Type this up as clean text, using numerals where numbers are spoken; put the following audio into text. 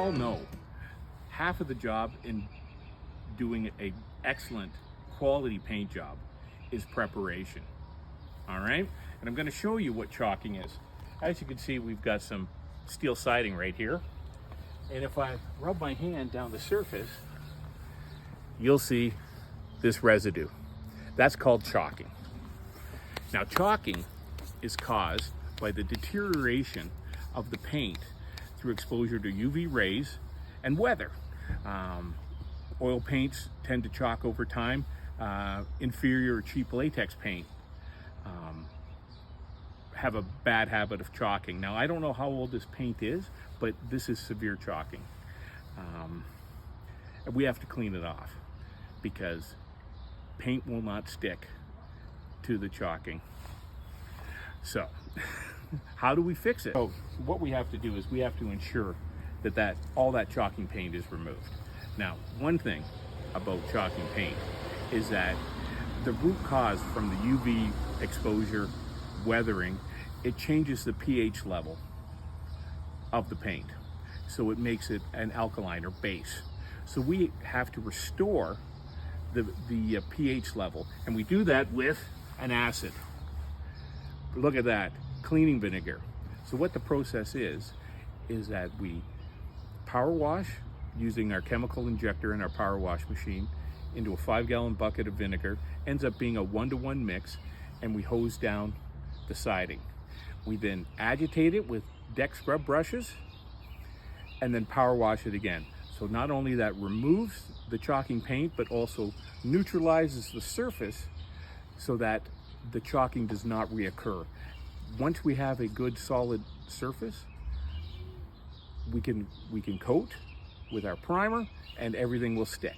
all know half of the job in doing an excellent quality paint job is preparation. All right, and I'm going to show you what chalking is. As you can see, we've got some steel siding right here, and if I rub my hand down the surface, you'll see this residue. That's called chalking. Now, chalking is caused by the deterioration of the paint through exposure to UV rays and weather. Oil paints tend to chalk over time. Inferior or cheap latex paint have a bad habit of chalking. Now, I don't know how old this paint is, but this is severe chalking. And we have to clean it off because paint will not stick to the chalking. So, how do we fix it? So, what we have to do is we have to ensure that all that chalking paint is removed. Now, one thing about chalking paint is that the root cause from the UV exposure, weathering, it changes the pH level of the paint. So it makes it an alkaline or base. So we have to restore the pH level, and we do that with an acid. Look at that, cleaning vinegar. So what the process is that we power wash using our chemical injector in our power wash machine into a 5-gallon bucket of vinegar. Ends up being a 1-to-1 mix, and we hose down the siding. We then agitate it with deck scrub brushes and then power wash it again. So not only that removes the chalking paint, but also neutralizes the surface so that the chalking does not reoccur. Once we have a good solid surface, we can coat with our primer and everything will stick.